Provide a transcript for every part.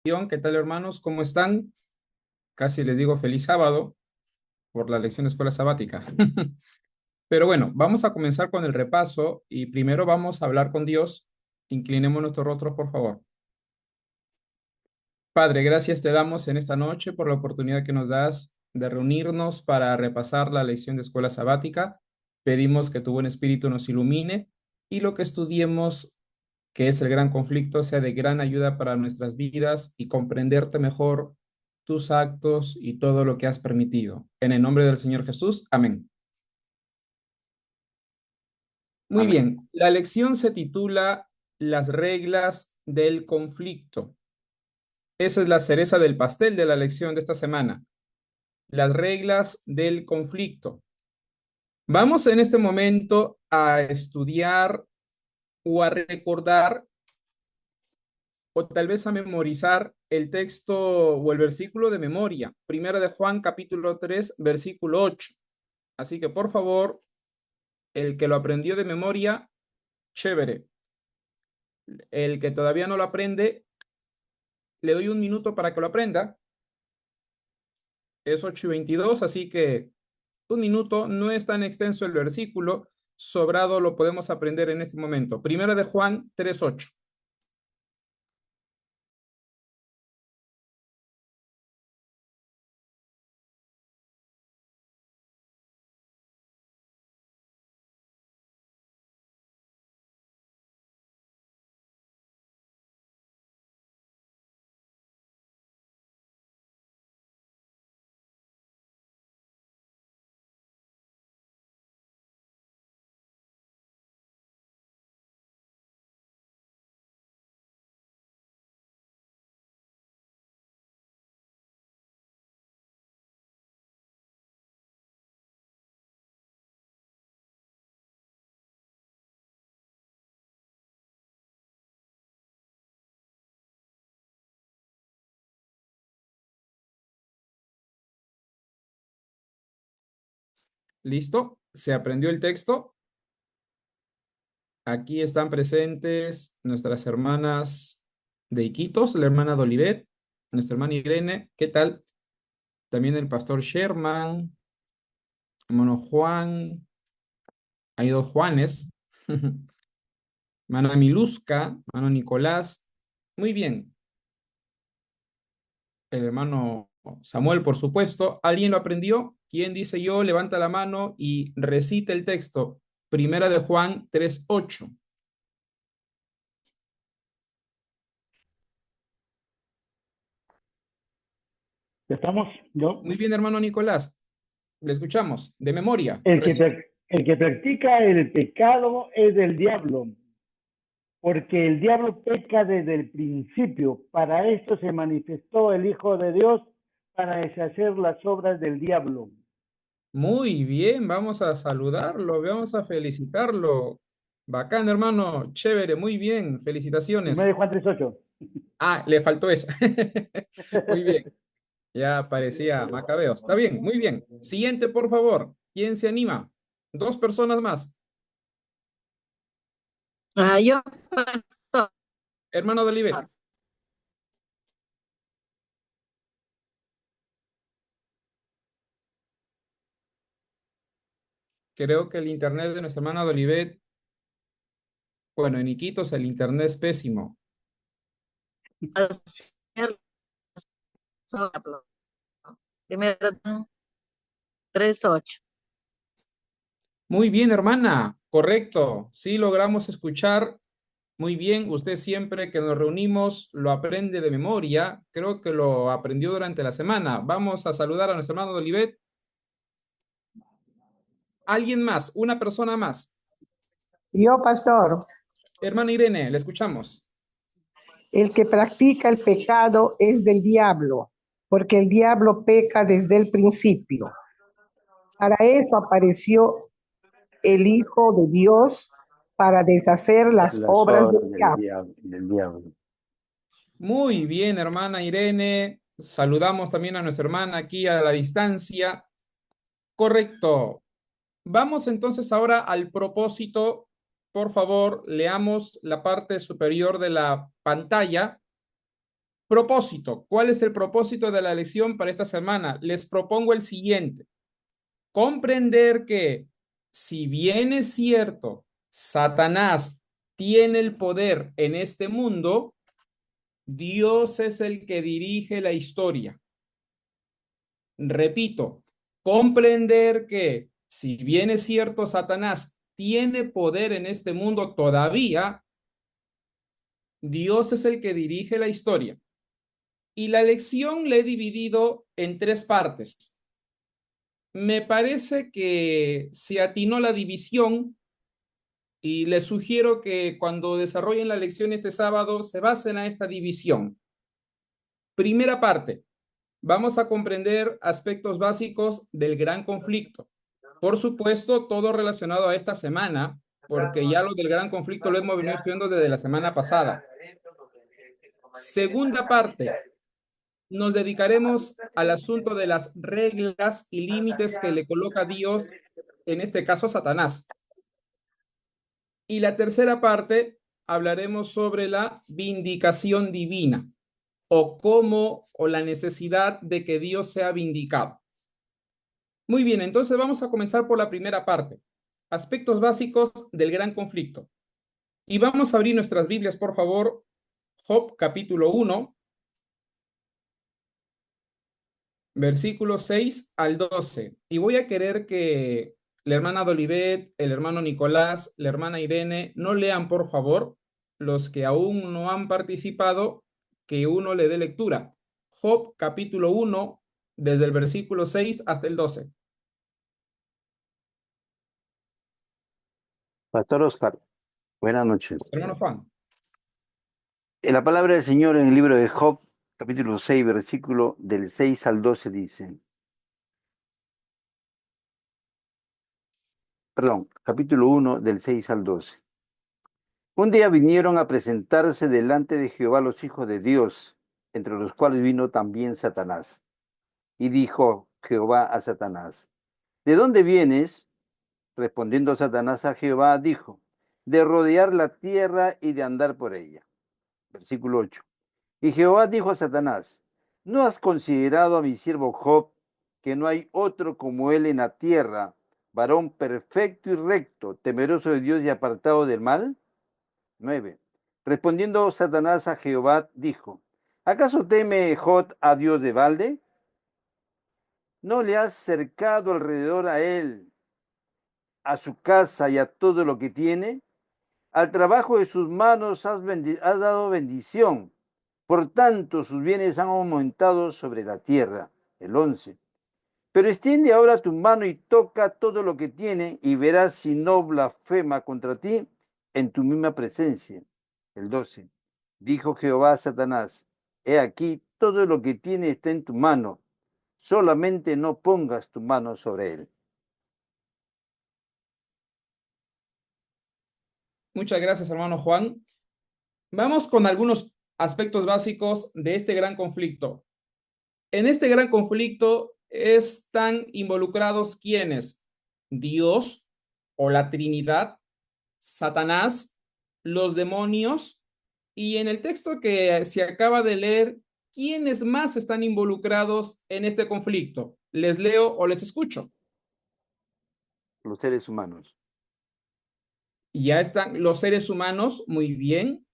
¿Qué tal, hermanos? ¿Cómo están? Casi les digo feliz sábado por la lección de escuela sabática. Pero bueno, vamos a comenzar con el repaso y primero vamos a hablar con Dios. Inclinemos nuestros rostros, por favor. Padre, gracias te damos en esta noche por la oportunidad que nos das de reunirnos para repasar la lección de escuela sabática. Pedimos que tu buen espíritu nos ilumine y lo que estudiemos, que es el gran conflicto, sea de gran ayuda para nuestras vidas y comprenderte mejor tus actos y todo lo que has permitido. En el nombre del Señor Jesús, amén. Muy Amén. bien, la lección se titula Las reglas del conflicto. Esa es la cereza del pastel de la lección de esta semana. Las reglas del conflicto. Vamos en este momento a estudiar o a recordar o tal vez a memorizar el texto o el versículo de memoria. Primera de Juan, capítulo 3 versículo 8. Así que por favor, el que lo aprendió de memoria, chévere. El que todavía no lo aprende, le doy un minuto para que lo aprenda. Es 8:22, así que un minuto, no es tan extenso el versículo, sobrado lo podemos aprender en este momento. Primera de Juan 3:8. ¿Listo? ¿Se aprendió el texto? Aquí están presentes nuestras hermanas de Iquitos, la hermana de Olivet, nuestra hermana Irene, ¿qué tal? También el pastor Sherman, hermano Juan, hay dos Juanes, hermana Miluska, hermano Nicolás, muy bien, el hermano Samuel, por supuesto. ¿Alguien lo aprendió? ¿Quién dice yo? Levanta la mano y recita el texto. Primera de Juan 3:8. ¿Estamos? Yo. Muy bien, hermano Nicolás. Le escuchamos, de memoria. El que, el que practica el pecado es del diablo, porque el diablo peca desde el principio. Para esto se manifestó el Hijo de Dios, para deshacer las obras del diablo. Muy bien, vamos a saludarlo, vamos a felicitarlo. Bacán, hermano, chévere, muy bien, Primero felicitaciones. de Juan 3:8. Ah, le faltó eso. Muy bien, ya parecía Macabeo. Está bien, muy bien. Siguiente, por favor. ¿Quién se anima? Dos personas más. Yo, pastor. Hermano de Olivet, creo que el internet de nuestra hermana de Olivet, bueno, en Iquitos el internet es pésimo. Primero 3:8. Muy bien, hermana, correcto. Sí logramos escuchar. Muy bien, usted siempre que nos reunimos lo aprende de memoria. Creo que lo aprendió durante la semana. Vamos a saludar a nuestro hermano de Olivet. ¿Alguien más? ¿Una persona más? Yo, pastor, Hermana Irene, le escuchamos. el que practica el pecado es del diablo, porque el diablo peca desde el principio. Para eso apareció el Hijo de Dios, para deshacer las Las obras del obras diablo. del diablo. Muy bien, hermana Irene. Saludamos también a nuestra hermana aquí a la distancia. Correcto. Vamos entonces ahora al propósito. Por favor, leamos la parte superior de la pantalla. Propósito. ¿Cuál es el propósito de la lección para esta semana? Les propongo el siguiente. Comprender que, si bien es cierto, Satanás tiene el poder en este mundo, Dios es el que dirige la historia. Repito, comprender que, si bien es cierto, Satanás tiene poder en este mundo todavía, Dios es el que dirige la historia. Y la lección la he dividido en 3 partes. Me parece que se atinó la división y les sugiero que cuando desarrollen la lección este sábado se basen a esta división. Primera parte, vamos a comprender aspectos básicos del gran conflicto. Por supuesto, todo relacionado a esta semana, porque ya lo del gran conflicto lo hemos venido estudiando desde la semana pasada. Segunda parte, nos dedicaremos al asunto de las reglas y límites que le coloca Dios, en este caso a Satanás. Y la tercera parte, hablaremos sobre la vindicación divina o cómo o la necesidad de que Dios sea vindicado. Muy bien, entonces vamos a comenzar por la primera parte, aspectos básicos del gran conflicto. Y vamos a abrir nuestras Biblias, por favor, Job capítulo 1, versículos 6 al 12. Y voy a querer que la hermana Dolivet, el hermano Nicolás, la hermana Irene, no lean, por favor, los que aún no han participado, que uno le dé lectura. Job capítulo 1, desde el versículo 6 hasta el 12. Pastor Oscar, buenas noches. Hermano Juan. En la palabra del Señor en el libro de Job, capítulo 6, versículo del 6 al 12 dice, capítulo 1 del 6 al 12. Un día vinieron a presentarse delante de Jehová los hijos de Dios, entre los cuales vino también Satanás. Y dijo Jehová a Satanás, ¿de dónde vienes? Respondiendo Satanás a Jehová, dijo, de rodear la tierra y de andar por ella. Versículo 8. Y Jehová dijo a Satanás, ¿no has considerado a mi siervo Job, que no hay otro como él en la tierra, varón perfecto y recto, temeroso de Dios y apartado del mal? 9. Respondiendo Satanás a Jehová, dijo, ¿acaso teme Job a Dios de balde? ¿No le has cercado alrededor a él, a su casa y a todo lo que tiene? Al trabajo de sus manos has dado bendición. Por tanto, sus bienes han aumentado sobre la tierra. El 11. Pero extiende ahora tu mano y toca todo lo que tiene y verás si no blasfema contra ti en tu misma presencia. El 12. Dijo Jehová a Satanás, he aquí, todo lo que tiene está en tu mano, solamente no pongas tu mano sobre él. Muchas gracias, hermano Juan. Vamos con algunos aspectos básicos de este gran conflicto. En este gran conflicto están involucrados ¿quiénes? Dios o la Trinidad, Satanás, los demonios, y en el texto que se acaba de leer, ¿quiénes más están involucrados en este conflicto? ¿Les leo o les escucho? Los seres humanos. Ya están los seres humanos, muy bien.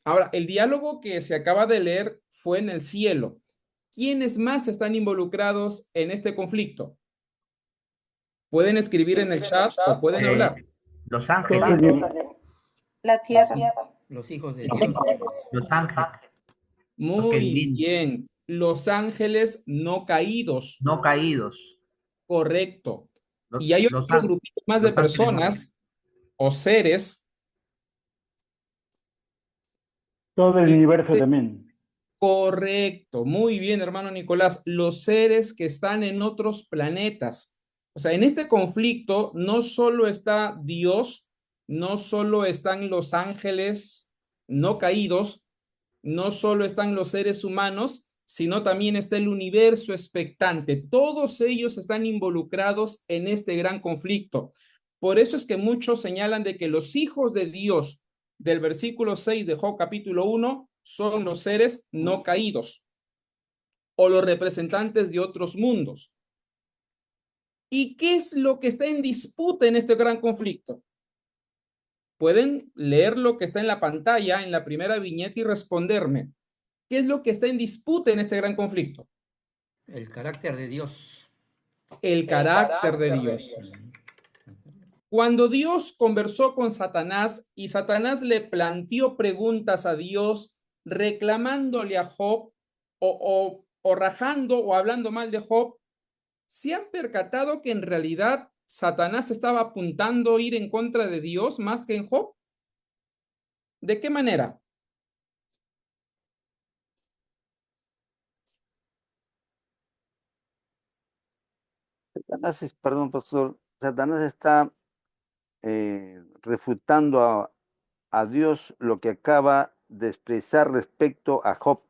Ahora, el diálogo que se acaba de leer fue en el cielo. ¿Quiénes más están involucrados en este conflicto? Pueden escribir en el chat o pueden hablar. Los Todo ángeles, bien. La tierra. Los hijos de Dios. los ángeles, Muy bien. Los ángeles no caídos. no caídos. Correcto. Los- Y hay los otro án- grupito más los de personas o seres. Todo el universo también. Correcto. Muy bien, hermano Nicolás. Los seres que están en otros planetas. O sea, en este conflicto no solo está Dios, no solo están los ángeles no caídos, no solo están los seres humanos, sino también está el universo expectante. Todos ellos están involucrados en este gran conflicto. Por eso es que muchos señalan de que los hijos de Dios del versículo 6 de Job capítulo 1 son los seres no caídos o los representantes de otros mundos. ¿Y qué es lo que está en disputa en este gran conflicto? Pueden leer lo que está en la pantalla, en la primera viñeta y responderme. ¿Qué es lo que está en disputa en este gran conflicto? El carácter de Dios. El carácter de Dios. Cuando Dios conversó con Satanás y Satanás le planteó preguntas a Dios reclamándole a Job o rajando o hablando mal de Job, ¿se han percatado que en realidad Satanás estaba apuntando a ir en contra de Dios más que en Job? ¿De qué manera? Perdón, pastor, Satanás está refutando a Dios lo que acaba de expresar respecto a Job.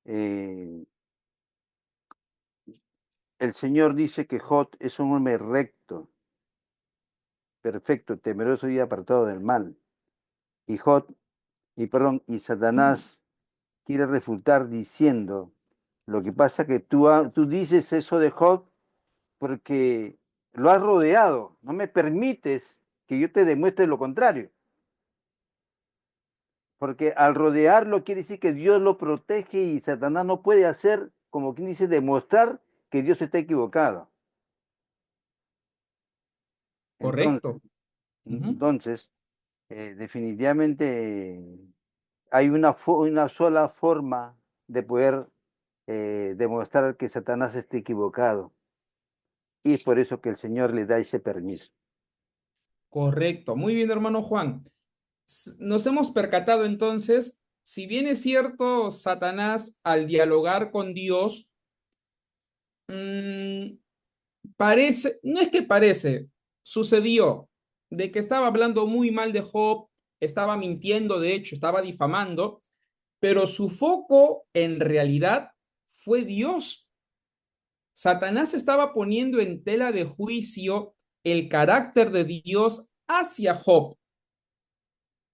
El Señor dice que Job es un hombre recto, perfecto, temeroso y apartado del mal. Y Satanás quiere refutar diciendo, lo que pasa que tú dices eso de Job porque lo has rodeado, no me permites que yo te demuestre lo contrario. Porque al rodearlo quiere decir que Dios lo protege y Satanás no puede hacer, como quien dice, demostrar que Dios está equivocado. Correcto. Entonces, definitivamente hay una sola forma de poder demostrar que Satanás está equivocado. Y es por eso que el Señor le da ese permiso. Correcto. Muy bien, hermano Juan. Nos hemos percatado entonces, si bien es cierto, Satanás al dialogar con Dios, parece, no es que parece, sucedió de que estaba hablando muy mal de Job, estaba mintiendo, de hecho, estaba difamando, pero su foco en realidad fue Dios. Satanás estaba poniendo en tela de juicio el carácter de Dios hacia Job.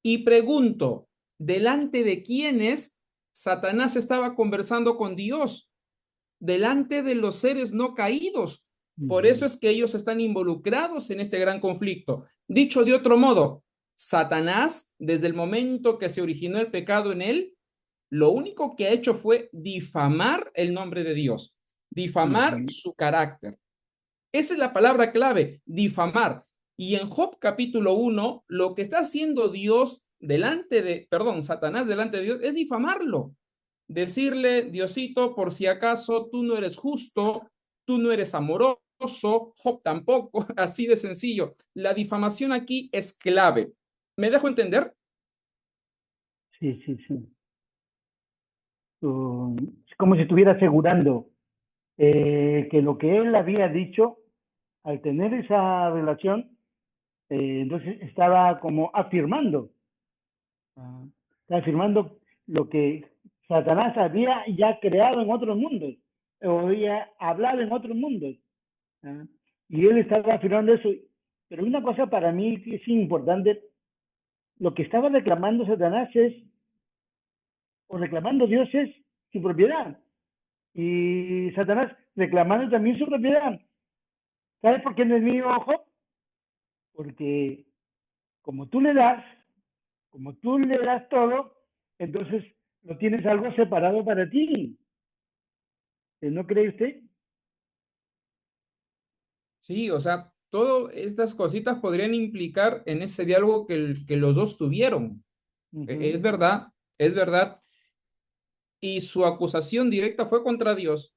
Y pregunto, ¿delante de quiénes Satanás estaba conversando con Dios? Delante de los seres no caídos. Por eso es que ellos están involucrados en este gran conflicto. Dicho de otro modo, Satanás, desde el momento que se originó el pecado en él, lo único que ha hecho fue difamar el nombre de Dios, difamar su carácter. Esa es la palabra clave, difamar. Y en Job capítulo 1, lo que está haciendo Satanás delante de Dios es difamarlo. Decirle, Diosito, por si acaso tú no eres justo, tú no eres amoroso, Job tampoco, así de sencillo. La difamación aquí es clave. ¿Me dejo entender? Sí. Como si estuviera asegurando que lo que él había dicho, al tener esa relación, entonces estaba como afirmando lo que Satanás había ya creado en otros mundos, o había hablado en otros mundos. Y él estaba afirmando eso. Pero una cosa para mí que es importante, lo que estaba reclamando Satanás o reclamando Dios es su propiedad. Y Satanás reclamando también su propiedad. ¿Sabes por qué no es mío, Job? Porque como tú le das todo, entonces no tienes algo separado para ti. ¿No cree usted? Sí, o sea, todas estas cositas podrían implicar en ese diálogo que los dos tuvieron. Es verdad, es verdad. Y su acusación directa fue contra Dios.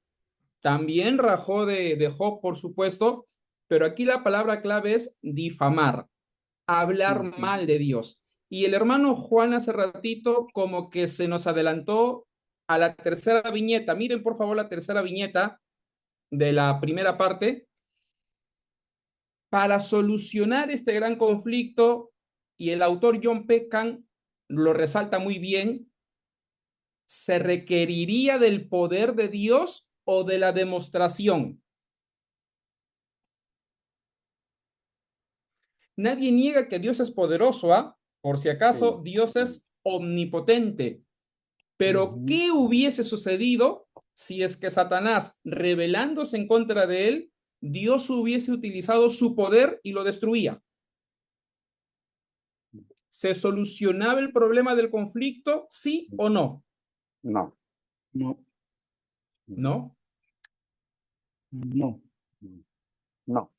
También rajó de Job, por supuesto, pero aquí la palabra clave es difamar, hablar mal de Dios. Y el hermano Juan hace ratito como que se nos adelantó a la tercera viñeta. Miren por favor la tercera viñeta de la primera parte. Para solucionar este gran conflicto, y el autor John Peckham lo resalta muy bien, se requeriría del poder de Dios o de la demostración. Nadie niega que Dios es poderoso, ¿ah? Por si acaso, Dios es omnipotente. Pero, ¿qué hubiese sucedido si es que Satanás, rebelándose en contra de él, Dios hubiese utilizado su poder y lo destruía? ¿Se solucionaba el problema del conflicto, sí o no? No. No, No, no. No.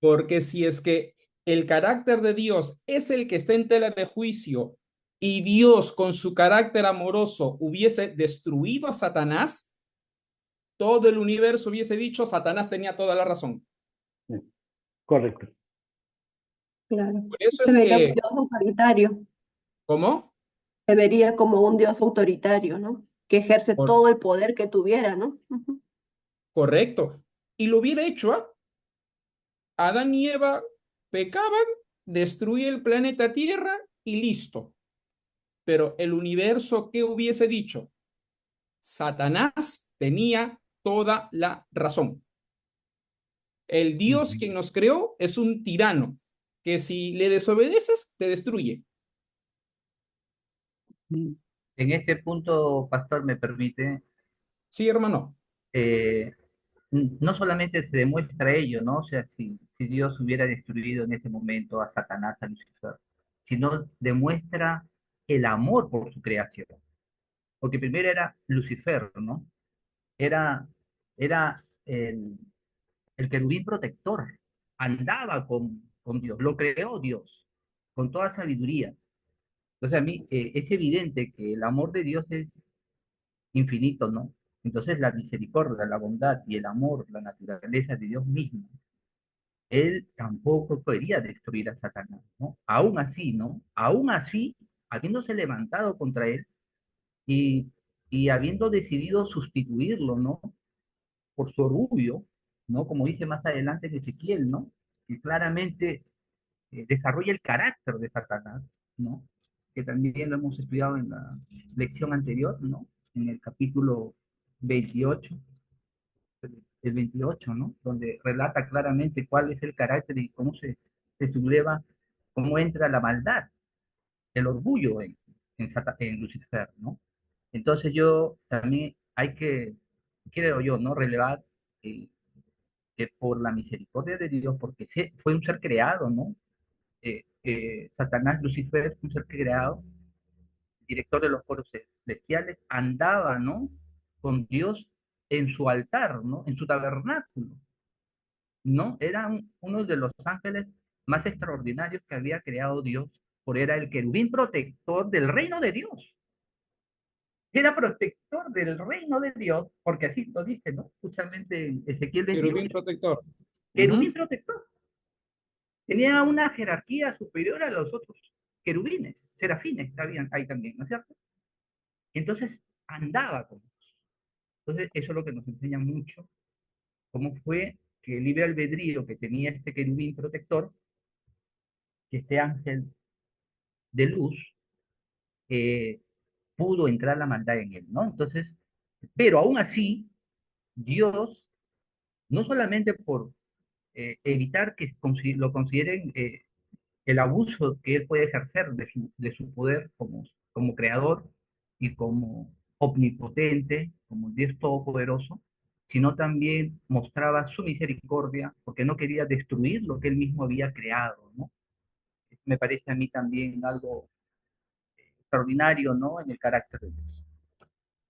porque si es que el carácter de Dios es el que está en tela de juicio y Dios con su carácter amoroso hubiese destruido a Satanás, todo el universo hubiese dicho, Satanás tenía toda la razón. Correcto. Claro. Por eso Se es vería un que, Dios autoritario, ¿cómo? se vería como un Dios autoritario, ¿no? Que ejerce Por, todo el poder que tuviera, ¿no? Ujú. correcto. Y lo hubiera hecho, ¿ah? Adán y Eva pecaban, destruye el planeta Tierra y listo. Pero el universo, ¿qué hubiese dicho? Satanás tenía toda la razón. El Dios quien nos creó es un tirano, que si le desobedeces, te destruye. En este punto, pastor, me permite, Sí, hermano. eh, no solamente se demuestra ello, ¿no? O sea, si Dios hubiera destruido en ese momento a Satanás, a Lucifer, sino demuestra el amor por su creación. Porque primero era Lucifer, ¿no? Era, era el querubín protector, andaba con Dios, lo creó Dios, con toda sabiduría. Entonces a mí es evidente que el amor de Dios es infinito, ¿no? Entonces la misericordia, la bondad y el amor, la naturaleza de Dios mismo, él tampoco quería destruir a Satanás, ¿no? Aún así, ¿no? Aún así, habiéndose levantado contra él y, y habiendo decidido sustituirlo, ¿no? Por su orgullo, ¿no? Como dice más adelante en Ezequiel, ¿no? Que claramente desarrolla el carácter de Satanás, ¿no? Que también lo hemos estudiado en la lección anterior, ¿no? En el capítulo 28, el 28, ¿no? Donde relata claramente cuál es el carácter y cómo se subleva, cómo entra la maldad, el orgullo en Lucifer, ¿no? Entonces yo también hay que, creo yo, ¿no? Relevar eh, que por la misericordia de Dios, porque fue un ser creado, ¿no? Satanás, Lucifer, un ser creado, director de los coros celestiales, andaba, ¿no? Con Dios en su altar, ¿no? En su tabernáculo, ¿no? Era uno de los ángeles más extraordinarios que había creado Dios, porque era el querubín protector del reino de Dios. Era protector del reino de Dios, porque así lo dice, ¿no? Justamente en Ezequiel Querubín 28. protector. Querubín protector. Tenía una jerarquía superior a los otros querubines, serafines, habían ahí también, ¿no es cierto? Entonces andaba con Dios. Entonces eso es lo que nos enseña mucho, cómo fue que el libre albedrío que tenía este querubín protector, que este ángel de luz, eh, pudo entrar la maldad en él, ¿no? Entonces, pero aún así, Dios, no solamente por evitar que lo consideren el abuso que él puede ejercer de su poder como creador y como omnipotente, como Dios todopoderoso, sino también mostraba su misericordia porque no quería destruir lo que él mismo había creado, ¿no? Me parece a mí también algo extraordinario, ¿no? En el carácter de Dios.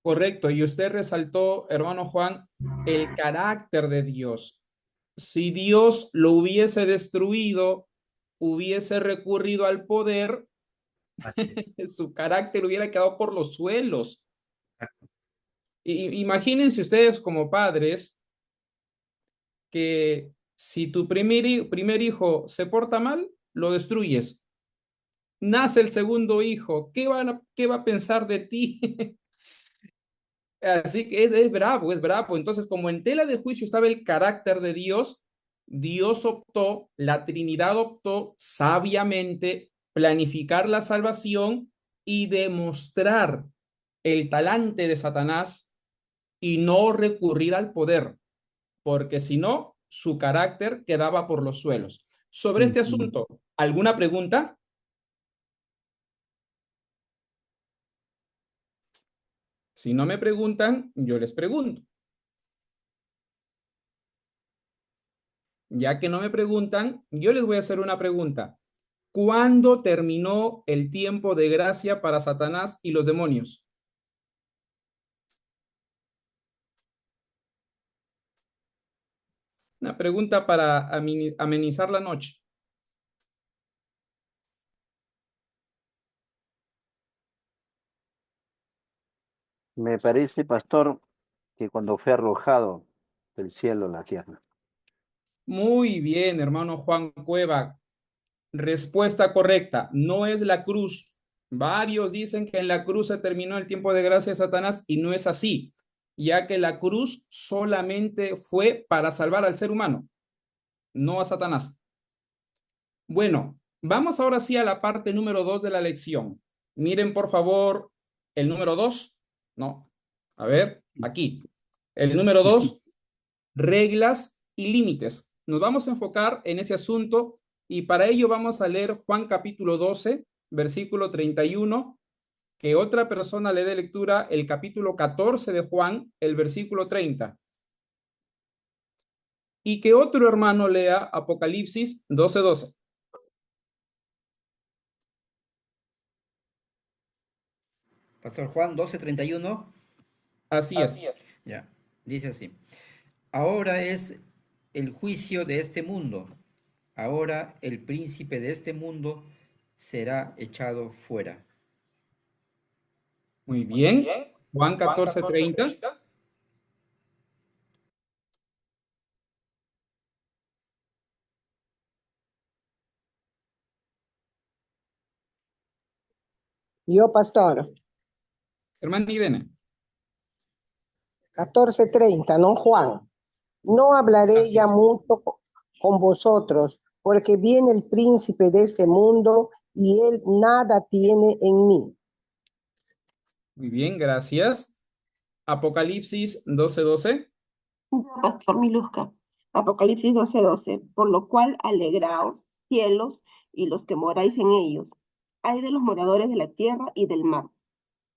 Correcto. Y usted resaltó, hermano Juan, el carácter de Dios. Si Dios lo hubiese destruido, hubiese recurrido al poder, Así su carácter hubiera quedado por los suelos. Imagínense ustedes como padres que si tu primer hijo se porta mal, lo destruyes. Nace el segundo hijo, ¿qué va a pensar de ti? Así que es bravo, es bravo. Entonces, como en tela de juicio estaba el carácter de Dios, Dios optó, la Trinidad optó sabiamente planificar la salvación y demostrar el talante de Satanás y no recurrir al poder, porque si no, su carácter quedaba por los suelos. Sobre este asunto, ¿alguna pregunta? Si no me preguntan, yo les pregunto. Ya que no me preguntan, yo les voy a hacer una pregunta. ¿Cuándo terminó el tiempo de gracia para Satanás y los demonios? Una pregunta para amenizar la noche. Me parece, pastor, que cuando fue arrojado del cielo a la tierra. Muy bien, hermano Juan Cueva. Respuesta correcta. No es la cruz. Varios dicen que en la cruz se terminó el tiempo de gracia de Satanás y no es así, ya que la cruz solamente fue para salvar al ser humano, no a Satanás. Bueno, vamos ahora sí a la parte número 2 de la lección. Miren, por favor, el número 2. No, a ver, aquí. El número 2, reglas y límites. Nos vamos a enfocar en ese asunto y para ello vamos a leer Juan capítulo 12, versículo 31, que otra persona le dé lectura el capítulo 14 de Juan, el versículo 30, y que otro hermano lea Apocalipsis 12:12. Pastor Juan 12:31. Así es. Ya, dice así. Ahora es el juicio de este mundo. Ahora el príncipe de este mundo será echado fuera. Muy bien. Juan 14:30. Yo, pastor, Hermana Irene. 14:30, no Juan. No hablaré Así ya es. mucho con vosotros, porque viene el príncipe de este mundo y él nada tiene en mí. Muy bien, gracias. Apocalipsis 12:12. Pastor Milusca. Apocalipsis 12:12. Por lo cual alegraos, cielos, y los que moráis en ellos. Ay de los moradores de la tierra y del mar,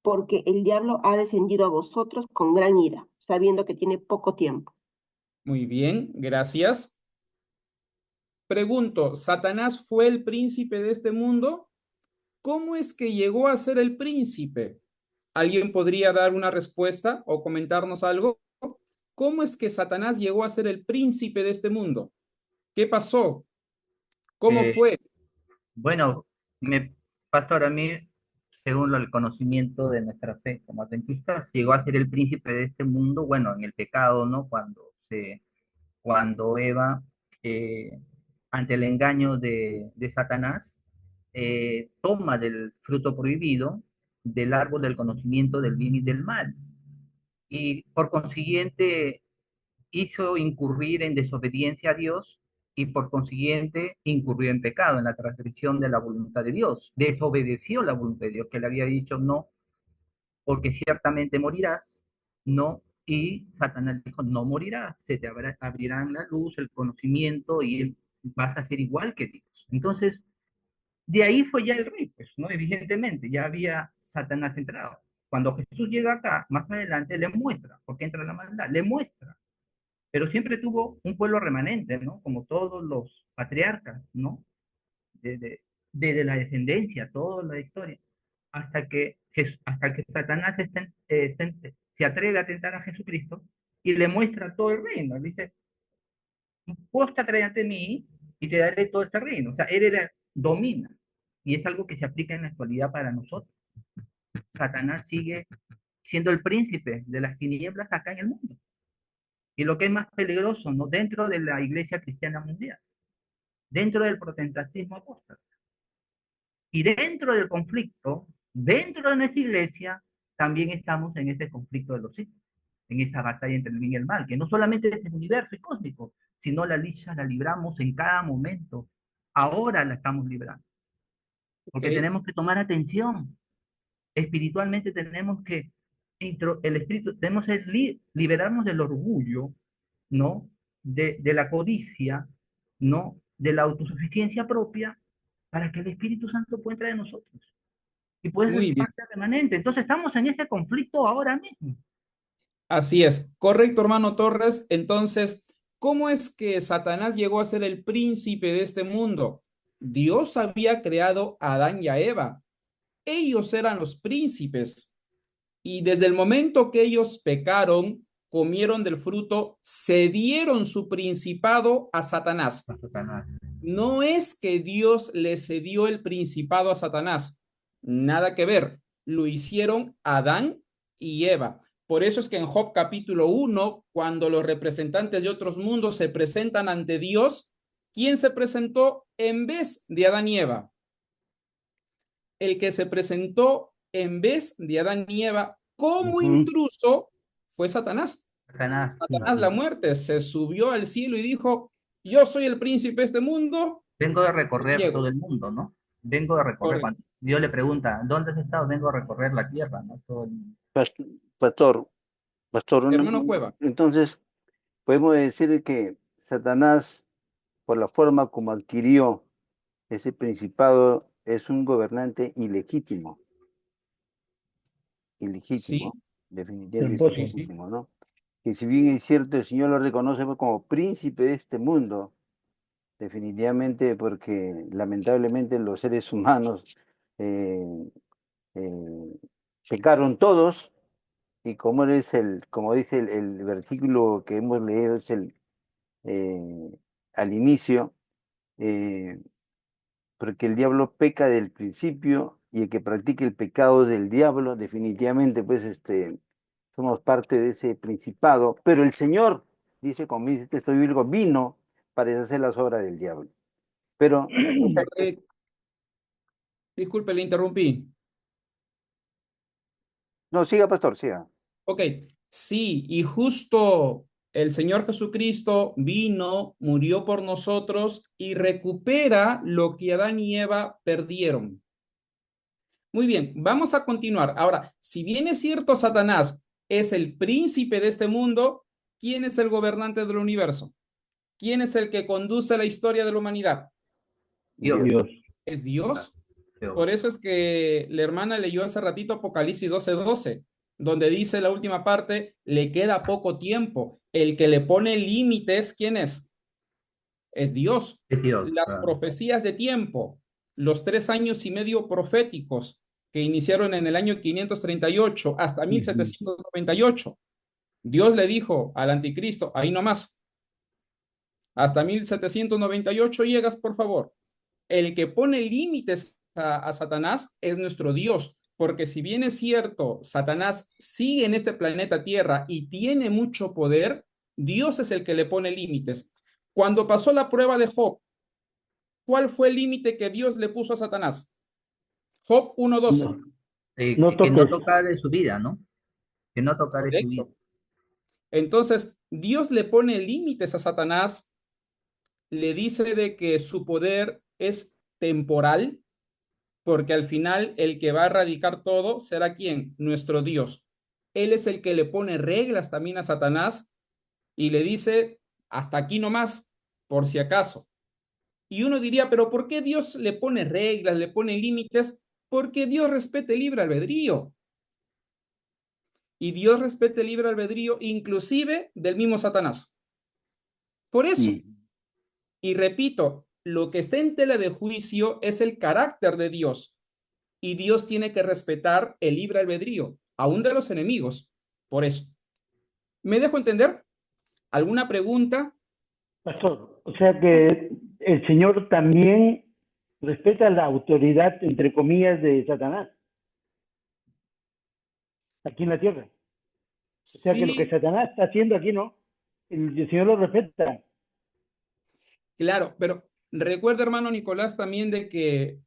porque el diablo ha descendido a vosotros con gran ira, sabiendo que tiene poco tiempo. Muy bien, gracias. Pregunto, ¿Satanás fue el príncipe de este mundo? ¿Cómo es que llegó a ser el príncipe? ¿Alguien podría dar una respuesta o comentarnos algo? ¿Cómo es que Satanás llegó a ser el príncipe de este mundo? ¿Qué pasó? ¿Cómo Eh, fue? bueno, pastor, a mí, según el conocimiento de nuestra fe como adventistas, llegó a ser el príncipe de este mundo, bueno, en el pecado, ¿no? Cuando Eva, eh, ante el engaño de Satanás, toma del fruto prohibido del árbol del conocimiento del bien y del mal. Y por consiguiente hizo incurrir en desobediencia a Dios y por consiguiente incurrió en pecado, en la transgresión de la voluntad de Dios. Desobedeció la voluntad de Dios, que le había dicho no, porque ciertamente morirás, no, y Satanás dijo, no morirás, se te abrirán la luz, el conocimiento y vas a ser igual que Dios. Entonces, de ahí fue ya el rey, pues, ¿no? Evidentemente, ya había Satanás entrado. Cuando Jesús llega acá, más adelante le muestra, porque entra la maldad, le muestra, pero siempre tuvo un pueblo remanente, ¿no? Como todos los patriarcas, ¿no? Desde, desde la descendencia, toda la historia, hasta que Satanás se atreve a tentar a Jesucristo y le muestra todo el reino. Dice, vos te atraes ante mí y te daré todo este reino. O sea, domina. Y es algo que se aplica en la actualidad para nosotros. Satanás sigue siendo el príncipe de las tinieblas acá en el mundo. Y lo que es más peligroso, ¿no? Dentro de la iglesia cristiana mundial, dentro del protestantismo apóstol. Y dentro del conflicto, dentro de nuestra iglesia, también estamos en ese conflicto de los hijos, en esa batalla entre el bien y el mal, que no solamente es el universo y cósmico, sino la lucha la libramos en cada momento. Ahora la estamos librando, porque Ok. tenemos que tomar atención. Espiritualmente tenemos que, el espíritu, tenemos que liberarnos del orgullo, ¿no? De la codicia, ¿no? De la autosuficiencia propia, para que el Espíritu Santo pueda entrar en nosotros. y puede ser Muy bien. parte remanente. Entonces estamos en ese conflicto ahora mismo. Así es. Correcto, hermano Torres. Entonces, ¿cómo es que Satanás llegó a ser el príncipe de este mundo? Dios había creado a Adán y a Eva. Ellos eran los príncipes. Y desde el momento que ellos pecaron, comieron del fruto, cedieron su principado a Satanás. A Satanás. No es que Dios le cedió el principado a Satanás. Nada que ver. Lo hicieron Adán y Eva. Por eso es que en Job capítulo 1, cuando los representantes de otros mundos se presentan ante Dios, ¿quién se presentó en vez de Adán y Eva? El que se presentó en vez de Adán y Eva como intruso fue Satanás. Satanás. Satanás, la muerte, se subió al cielo y dijo, yo soy el príncipe de este mundo. Vengo de recorrer Llego. todo el mundo, ¿no? Vengo de recorrer. Correcto. Cuando Dios le pregunta, ¿dónde has estado? Vengo a recorrer la tierra, ¿no? Todo el mundo. Pastor, Hermano Cueva. entonces podemos decir que Satanás, por la forma como adquirió ese principado, es un gobernante ilegítimo. Sí, Definitivamente es sí. ilegítimo, ¿no? Que si bien es cierto, el Señor lo reconoce como príncipe de este mundo, definitivamente porque lamentablemente los seres humanos eh, eh, pecaron todos, y como como dice el versículo que hemos leído, es eh, al inicio, eh, porque el diablo peca del principio, y el que practique el pecado del diablo, definitivamente, pues, somos parte de ese principado, pero el Señor, dice, como dice el texto bíblico, vino para deshacer las obras del diablo. Pero, Disculpe, le interrumpí. no, siga, pastor, siga. Ok, sí, y justo el Señor Jesucristo vino, murió por nosotros y recupera lo que Adán y Eva perdieron. Muy bien, vamos a continuar. Ahora, si bien es cierto, Satanás es el príncipe de este mundo, ¿quién es el gobernante del universo? ¿Quién es el que conduce la historia de la humanidad? Dios. Es Dios. Dios. Por eso es que la hermana leyó hace ratito Apocalipsis 12:12, donde dice la última parte, le queda poco tiempo. El que le pone límites, ¿quién es? Es Dios. Es Dios, Las claro. profecías de tiempo, los 3 años y medio proféticos que iniciaron en el año 538 hasta 1798. Dios le dijo al anticristo, ahí nomás, hasta 1798 llegas, por favor. El que pone límites a Satanás es nuestro Dios, porque si bien es cierto, Satanás sigue en este planeta Tierra y tiene mucho poder, Dios es el que le pone límites. Cuando pasó la prueba de Job, ¿cuál fue el límite que Dios le puso a Satanás? Job 1:12. Que no tocar de su vida, ¿no? Que no tocar de su vida. Entonces, Dios le pone límites a Satanás, le dice de que su poder es temporal, porque al final el que va a erradicar todo será ¿quién? Nuestro Dios. Él es el que le pone reglas también a Satanás y le dice, hasta aquí nomás, por si acaso. Y uno diría, pero ¿por qué Dios le pone reglas, le pone límites? Porque Dios respeta el libre albedrío. Y Dios respeta el libre albedrío inclusive del mismo Satanás. Por eso. Y repito, lo que está en tela de juicio es el carácter de Dios. Y Dios tiene que respetar el libre albedrío, aún de los enemigos. Por eso. ¿Me dejo entender? ¿Alguna pregunta? Pastor, o sea que el Señor también respeta la autoridad, entre comillas, de Satanás aquí en la tierra. O sea que lo que Satanás está haciendo aquí, ¿no? El Señor lo respeta. Claro, pero recuerda, hermano Nicolás, también de que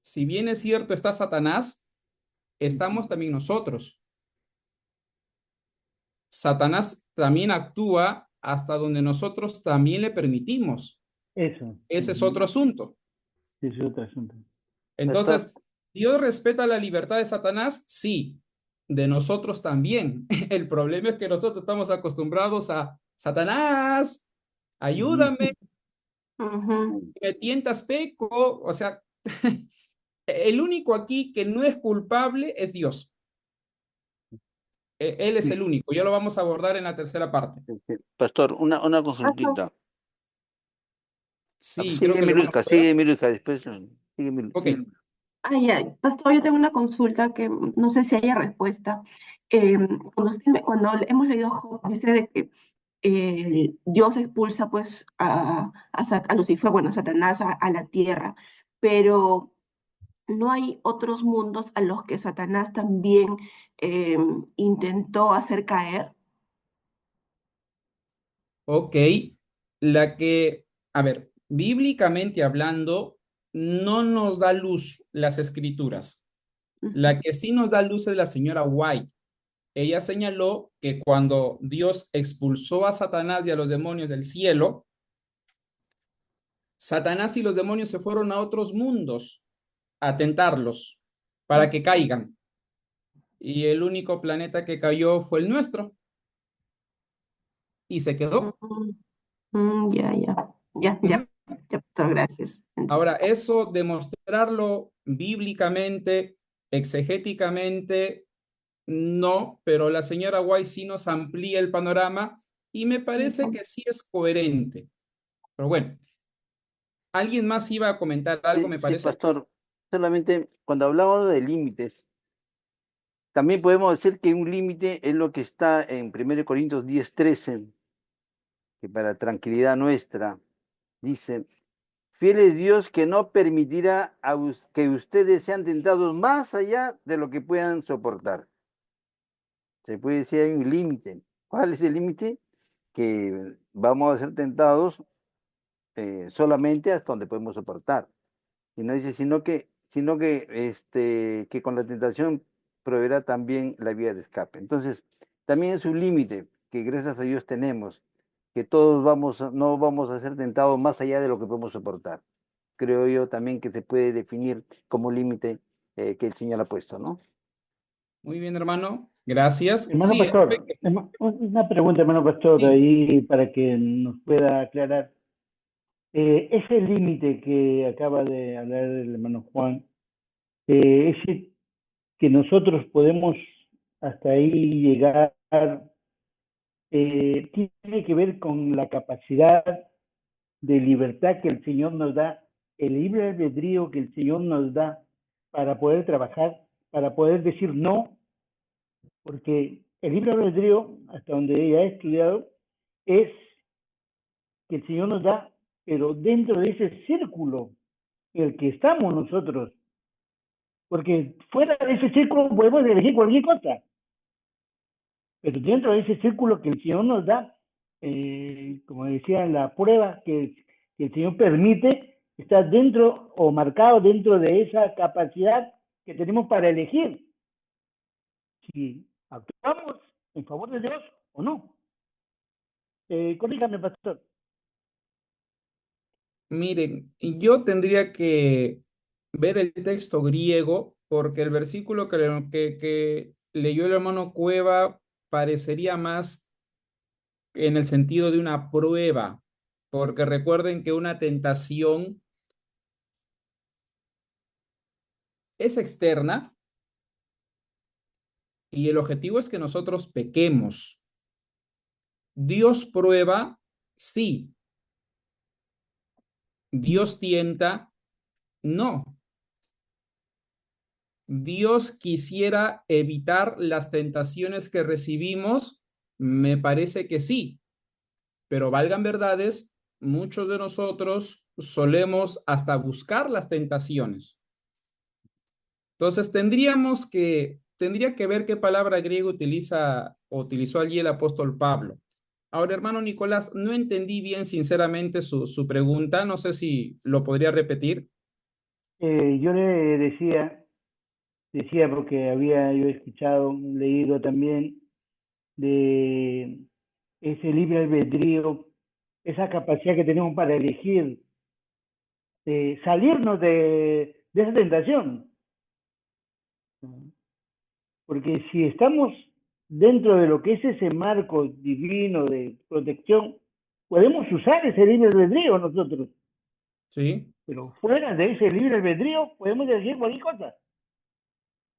si bien es cierto está Satanás, estamos también nosotros. Satanás también actúa hasta donde nosotros también le permitimos. Eso. Ese es otro asunto. Ese es otro asunto. Entonces, ¿Dios respeta la libertad de Satanás? Sí, de nosotros también. El problema es que nosotros estamos acostumbrados a Satanás, ayúdame, me tientas peco, o sea, El único aquí que no es culpable es Dios. Él es Sí, el único. Ya lo vamos a abordar en la tercera parte. Pastor, una Pastor, consultita. Sí, creo Sigue que el hermano Cueva. Sigue Miluca, después Ok, sigue. ay, ay, Pastor, yo tengo una consulta que no sé si haya respuesta. Cuando hemos leído Job, dice de que Dios expulsa pues a Lucifer, bueno, a Satanás a la tierra, pero no hay otros mundos a los que Satanás también eh, intentó hacer caer. ok. A ver, bíblicamente hablando, no nos da luz las escrituras. Ujú, La que sí nos da luz es la señora White. Ella señaló que cuando Dios expulsó a Satanás y a los demonios del cielo, Satanás y los demonios se fueron a otros mundos a tentarlos para que caigan. Y el único planeta que cayó fue el nuestro y se quedó. ujú, ya, ya, ya, Ujú. ya, ya, Pastor, gracias. Ahora, eso demostrarlo bíblicamente, exegéticamente, no, pero la señora White sí nos amplía el panorama y me parece Ujú. que sí es coherente. Pero bueno, ¿alguien más iba a comentar algo, Sí, me sí, parece? Pastor. Solamente cuando hablamos de límites, también podemos decir que un límite es lo que está en 1 Corintios 10:13, que para tranquilidad nuestra dice: fiel es Dios que no permitirá que ustedes sean tentados más allá de lo que puedan soportar. Se puede decir hay un límite. ¿Cuál es el límite? Que vamos a ser tentados solamente hasta donde podemos soportar. Y no dice, que con la tentación proveerá también la vía de escape. Entonces, también es un límite que gracias a Dios tenemos, que todos no vamos a ser tentados más allá de lo que podemos soportar. Creo yo también que se puede definir como límite que el Señor ha puesto, ¿no? Muy bien, hermano. Gracias. Hermano Sí, en pastor, efecto. una pregunta, hermano pastor, Sí. ahí para que nos pueda aclarar. Ese límite que acaba de hablar el hermano Juan, ese que nosotros podemos hasta ahí llegar, tiene que ver con la capacidad de libertad que el Señor nos da, el libre albedrío que el Señor nos da para poder trabajar, para poder decir no, porque el libre albedrío, hasta donde ella ha estudiado, es que el Señor nos da, pero dentro de ese círculo en el que estamos nosotros, porque fuera de ese círculo podemos elegir cualquier cosa, pero dentro de ese círculo que el Señor nos da, como decía, la prueba que el Señor permite, está dentro o marcado dentro de esa capacidad que tenemos para elegir si actuamos en favor de Dios o no. Corríjame, pastor. Miren, yo tendría que ver el texto griego porque el versículo que leyó el hermano Cueva parecería más en el sentido de una prueba, porque recuerden que una tentación es externa y el objetivo es que nosotros pequemos. Dios prueba, sí. Dios tienta, no. Dios quisiera evitar las tentaciones que recibimos, me parece que sí, pero valgan verdades, muchos de nosotros solemos hasta buscar las tentaciones. Entonces tendría que ver qué palabra griega utilizó allí el apóstol Pablo. Ahora, hermano Nicolás, no entendí bien sinceramente su pregunta, no sé si lo podría repetir. Yo le decía porque había yo escuchado, leído también de ese libre albedrío, esa capacidad que tenemos para elegir, salirnos de esa tentación. Porque si estamos dentro de lo que es ese marco divino de protección, podemos usar ese libre albedrío nosotros. Sí. Pero fuera de ese libre albedrío podemos decir cualquier cosa.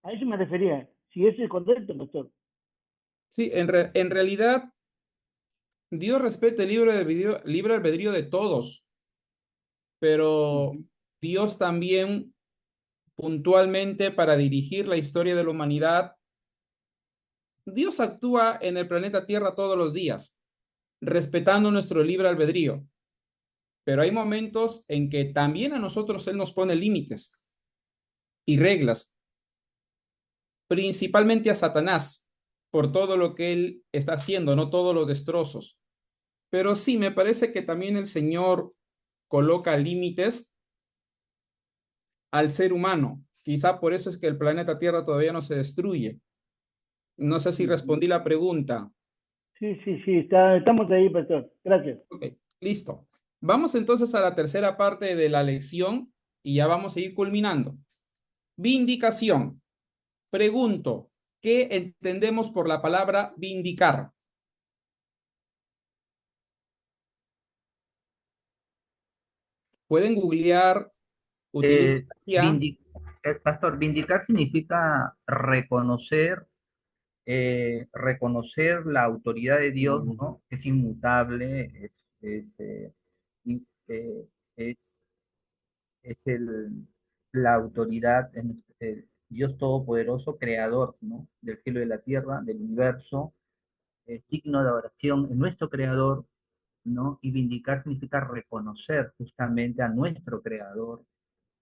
A eso me refería. Si ese es el contexto, pastor. Sí, en realidad, Dios respeta el libre albedrío de todos, pero Dios también puntualmente para dirigir la historia de la humanidad, Dios actúa en el planeta Tierra todos los días, respetando nuestro libre albedrío. Pero hay momentos en que también a nosotros Él nos pone límites y reglas, principalmente a Satanás, por todo lo que él está haciendo, no todos los destrozos. Pero sí, me parece que también el Señor coloca límites al ser humano. Quizá por eso es que el planeta Tierra todavía no se destruye. No sé si respondí la pregunta. Sí, estamos ahí, pastor. Gracias. Ok, listo. Vamos entonces a la tercera parte de la lección y ya vamos a ir culminando. Vindicación. Pregunto, ¿qué entendemos por la palabra vindicar? Pueden googlear, utilicen ya. Pastor, vindicar significa reconocer la autoridad de Dios, ¿no? Es inmutable, es, y, es, es la autoridad, Dios Todopoderoso, creador, ¿no? Del cielo y de la tierra, del universo, es digno de adoración, es nuestro creador, ¿no? Y vindicar significa reconocer justamente a nuestro creador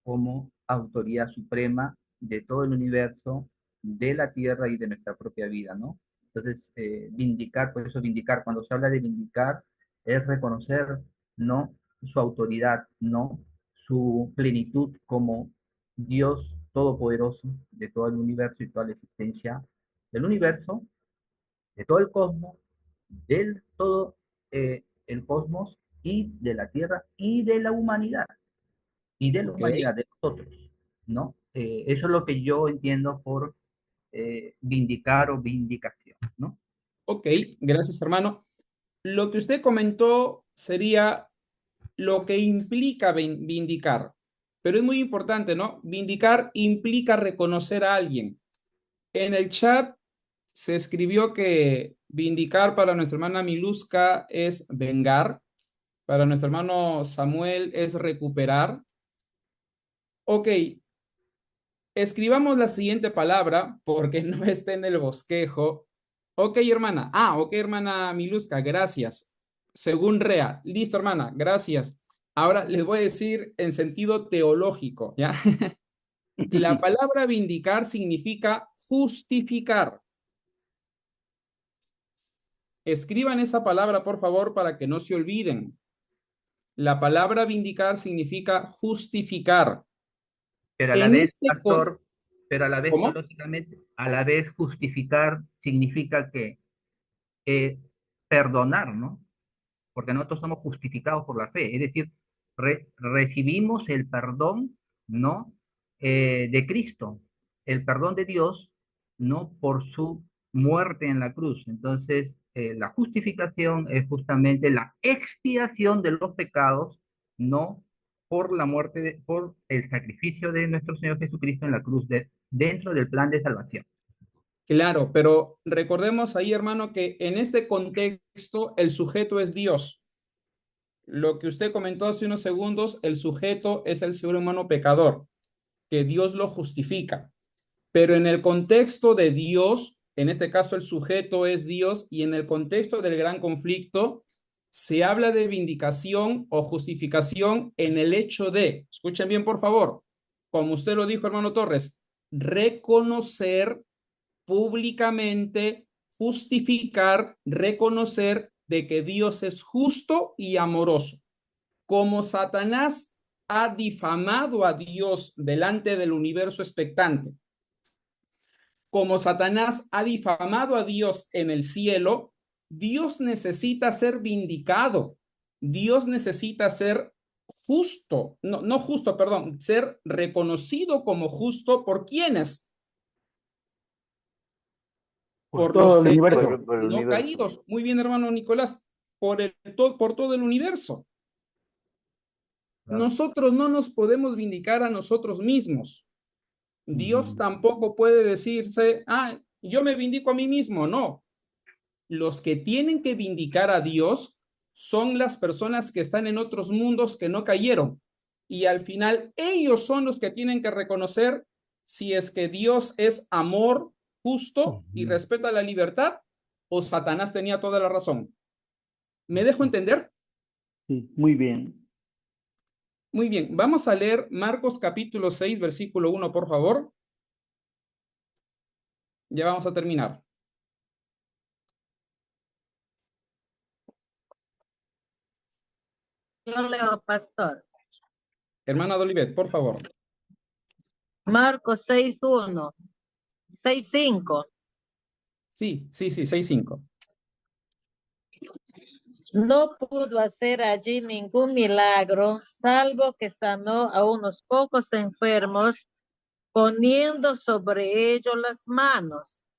como autoridad suprema de todo el universo, de la tierra y de nuestra propia vida, ¿no? Entonces, vindicar, por eso vindicar, cuando se habla de vindicar, es reconocer, ¿no? Su autoridad, ¿no? Su plenitud como Dios todopoderoso de todo el universo y toda la existencia del universo, de todo el cosmos, del todo el cosmos y de la tierra y de la Ok, humanidad, de nosotros, ¿no? Eso es lo que yo entiendo por vindicar o vindicación, ¿no? ok, gracias hermano. Lo que usted comentó sería lo que implica vindicar, pero es muy importante, ¿no? Vindicar implica reconocer a alguien. En el chat se escribió que vindicar para nuestra hermana Miluska es vengar, para nuestro hermano Samuel es recuperar. Ok, escribamos la siguiente palabra porque no está en el bosquejo. Ok, hermana. Ok, hermana Miluska, gracias. Según Rea. Listo, hermana, gracias. Ahora les voy a decir en sentido teológico, ¿ya? La palabra vindicar significa justificar. Escriban esa palabra, por favor, para que no se olviden. La palabra vindicar significa justificar. Pero a la En vez, este con... pastor, pero a la vez ¿Cómo? teológicamente, a la vez justificar significa que perdonar, ¿no? Porque nosotros somos justificados por la fe, es decir, recibimos el perdón, ¿no? De Cristo, el perdón de Dios, ¿no? Por su muerte en la cruz. Entonces, la justificación es justamente la expiación de los pecados, ¿no? Por la muerte, por el sacrificio de nuestro Señor Jesucristo en la cruz, dentro del plan de salvación. Claro, pero recordemos ahí, hermano, que en este contexto el sujeto es Dios. Lo que usted comentó hace unos segundos, el sujeto es el ser humano pecador, que Dios lo justifica. Pero en el contexto de Dios, en este caso el sujeto es Dios, y en el contexto del gran conflicto, se habla de vindicación o justificación en el hecho de, escuchen bien por favor, como usted lo dijo, hermano Torres, reconocer públicamente, justificar, reconocer de que Dios es justo y amoroso. Como Satanás ha difamado a Dios delante del universo expectante, como Satanás ha difamado a Dios en el cielo, Dios necesita ser vindicado. Dios necesita ser justo, no justo, perdón, ser reconocido como justo por quienes, Por por todo los el seres universo. por el no universo. caídos. Muy bien, hermano Nicolás, por todo el universo. Nosotros no nos podemos vindicar a nosotros mismos. Dios tampoco puede decirse, yo me vindico a mí mismo. No. Los que tienen que vindicar a Dios son las personas que están en otros mundos que no cayeron. Y al final ellos son los que tienen que reconocer si es que Dios es amor, justo y respeta la libertad, o Satanás tenía toda la razón. ¿Me dejo entender? Sí, muy bien. Muy bien, vamos a leer Marcos capítulo 6, versículo 1, por favor. Ya vamos a terminar. Yo leo, pastor. Hermana Dolivet, por favor. Marcos 6:1, 6:5. Sí, 6:5. No pudo hacer allí ningún milagro, salvo que sanó a unos pocos enfermos, poniendo sobre ellos las manos.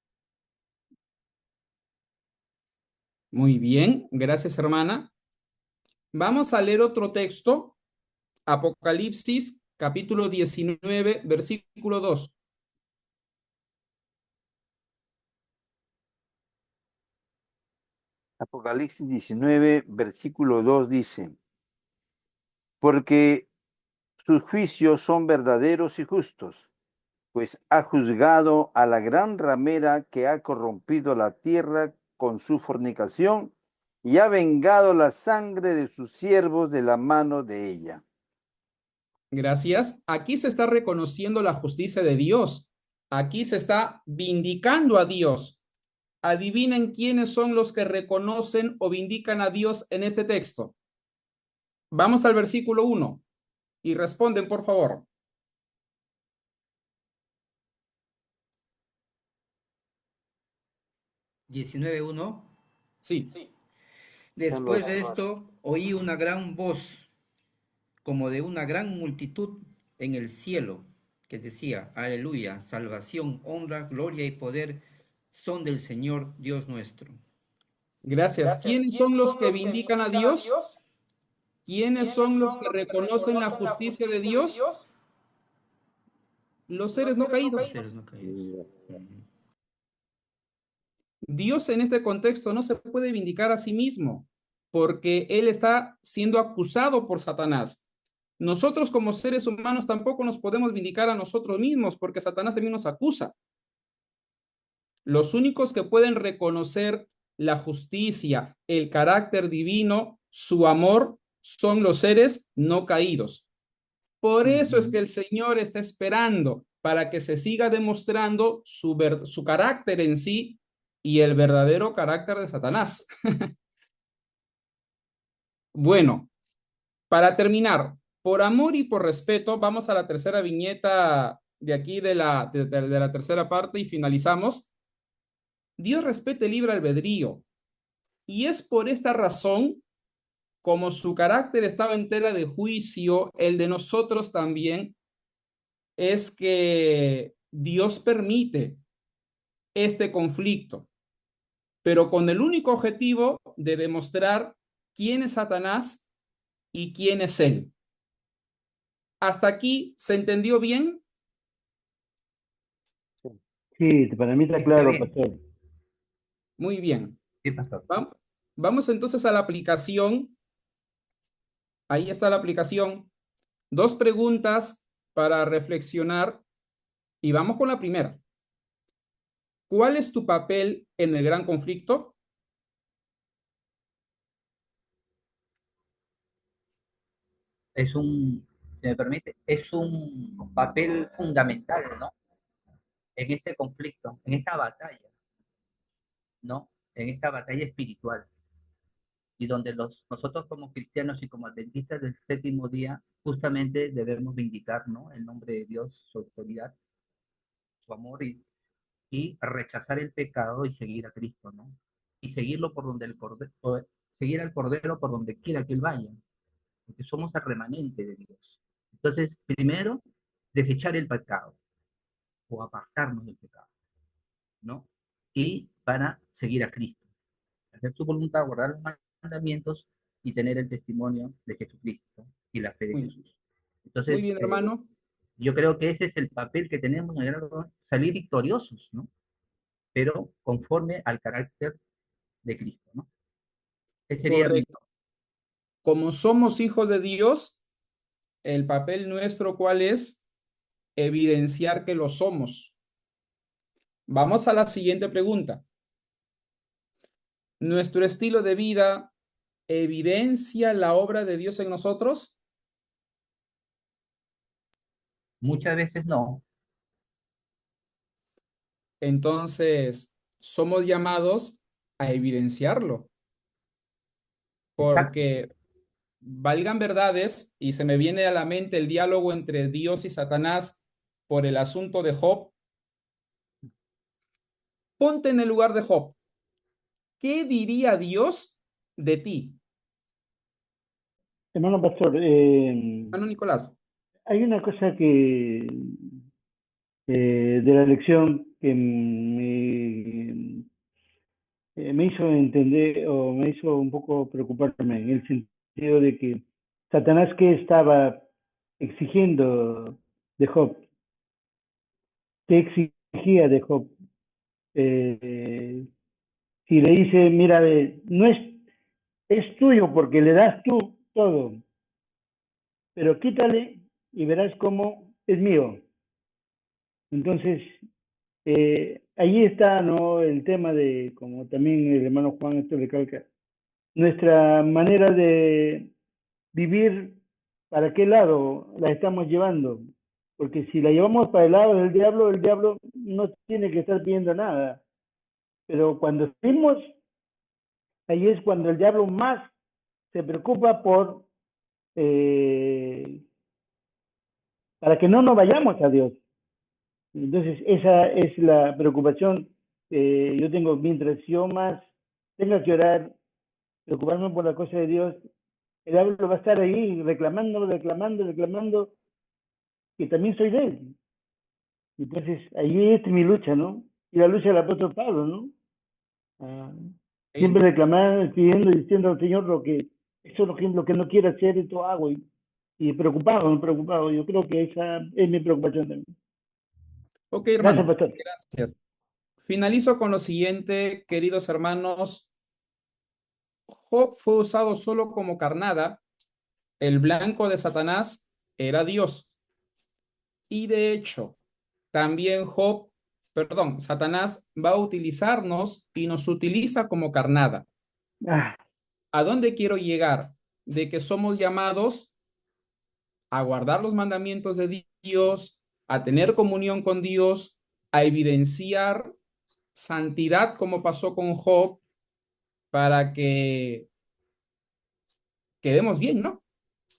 Muy bien, gracias, hermana. Vamos a leer otro texto, Apocalipsis, capítulo 19, versículo 2. Apocalipsis 19, versículo 2 dice, porque sus juicios son verdaderos y justos, pues ha juzgado a la gran ramera que ha corrompido la tierra con su fornicación y ha vengado la sangre de sus siervos de la mano de ella. Gracias. Aquí se está reconociendo la justicia de Dios. Aquí se está vindicando a Dios. Adivinen quiénes son los que reconocen o vindican a Dios en este texto. Vamos al versículo 1 y responden, por favor. 19:1. Sí. Después de esto, oí una gran voz, como de una gran multitud en el cielo, que decía, aleluya, salvación, honra, gloria y poder son del Señor Dios nuestro. Gracias. ¿Quiénes son los que vindican a Dios? ¿Quiénes son los que reconocen la justicia de Dios? Los seres no caídos. Seres no caídos. Dios en este contexto no se puede vindicar a sí mismo porque él está siendo acusado por Satanás. Nosotros como seres humanos tampoco nos podemos vindicar a nosotros mismos porque Satanás también nos acusa. Los únicos que pueden reconocer la justicia, el carácter divino, su amor, son los seres no caídos. Por eso es que el Señor está esperando para que se siga demostrando su carácter en sí y el verdadero carácter de Satanás. Bueno, para terminar, por amor y por respeto, vamos a la tercera viñeta de aquí de la tercera parte y finalizamos. Dios respeta el libre albedrío y es por esta razón, como su carácter estaba en tela de juicio, el de nosotros también, es que Dios permite este conflicto, pero con el único objetivo de demostrar quién es Satanás y quién es él. ¿Hasta aquí se entendió bien? Sí, para mí está claro, pastor. Muy bien. Sí, pastor. Vamos entonces a la aplicación. Ahí está la aplicación. 2 preguntas para reflexionar y vamos con la primera. ¿Cuál es tu papel en el gran conflicto? Si me permite, es un papel fundamental, ¿no? En este conflicto, en esta batalla, ¿no? En esta batalla espiritual. Y donde nosotros como cristianos y como adventistas del séptimo día, justamente debemos vindicar, ¿no? El nombre de Dios, su autoridad, su amor y rechazar el pecado y seguir a Cristo, ¿no? Y seguirlo por donde seguir al Cordero por donde quiera que Él vaya, porque somos el remanente de Dios. Entonces, primero, desechar el pecado o apartarnos del pecado, ¿no? Y para seguir a Cristo, hacer su voluntad, guardar los mandamientos y tener el testimonio de Jesucristo. y la fe de Muy bien, Jesús. muy Entonces, bien, hermano. yo creo que ese es el papel que tenemos en salir victoriosos, ¿no? Pero conforme al carácter de Cristo, ¿no? Ese sería mi... Correcto. Como somos hijos de Dios, el papel nuestro, ¿cuál es? Evidenciar que lo somos. Vamos a la siguiente pregunta. ¿Nuestro estilo de vida evidencia la obra de Dios en nosotros? Muchas veces no. Entonces, somos llamados a evidenciarlo, Exacto. porque valgan verdades, y se me viene a la mente el diálogo entre Dios y Satanás por el asunto de Job. Ponte en el lugar de Job. ¿Qué diría Dios de ti, Hermano pastor, hermano Nicolás? hay una cosa que de la lección que me hizo entender o me hizo un poco preocuparme en el sentido de que Satanás que estaba exigiendo de Job, ¿qué exigía de Job? Si le dice, mira, no es tuyo porque le das tú todo, pero quítale y verás cómo es mío. Entonces, ahí está, ¿no? El tema de, como también el hermano Juan esto recalca, nuestra manera de vivir, ¿para qué lado la estamos llevando? Porque si la llevamos para el lado del diablo, el diablo no tiene que estar pidiendo nada. Pero cuando seguimos, ahí es cuando el diablo más se preocupa por, para que no nos vayamos a Dios. Entonces, esa es la preocupación que yo tengo. Mientras yo más tenga que orar, preocuparme por la cosa de Dios, el diablo va a estar ahí reclamando, reclamando, reclamando, que también soy de él. Entonces, ahí es mi lucha, ¿no? Y la lucha del apóstol Pablo, ¿no? Ah, siempre reclamando, pidiendo, diciendo al Señor eso es lo que no quiere hacer, esto hago. Y preocupado, preocupado. Yo creo que esa es mi preocupación también. Ok, Gracias, hermano. pastor. Gracias. Finalizo con lo siguiente, queridos hermanos. Job fue usado solo como carnada. El blanco de Satanás era Dios. Y de hecho, también Satanás va a utilizarnos y nos utiliza como carnada. Ah, ¿A dónde quiero llegar? De que somos llamados a guardar los mandamientos de Dios, a tener comunión con Dios, a evidenciar santidad como pasó con Job, para que quedemos bien, ¿no?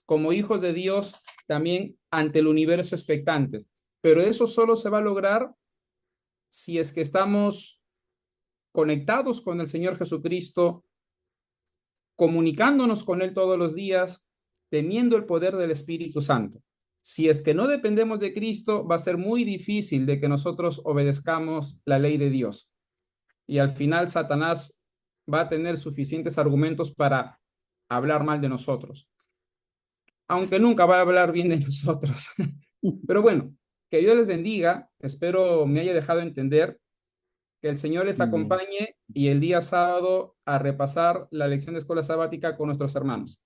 Como hijos de Dios, también ante el universo expectantes. Pero eso solo se va a lograr si es que estamos conectados con el Señor Jesucristo, comunicándonos con Él todos los días, teniendo el poder del Espíritu Santo. Si es que no dependemos de Cristo, va a ser muy difícil de que nosotros obedezcamos la ley de Dios. Y al final Satanás va a tener suficientes argumentos para hablar mal de nosotros, aunque nunca va a hablar bien de nosotros. Pero bueno, que Dios les bendiga. Espero me haya dejado entender. Que el Señor les acompañe y el día sábado a repasar la lección de escuela sabática con nuestros hermanos.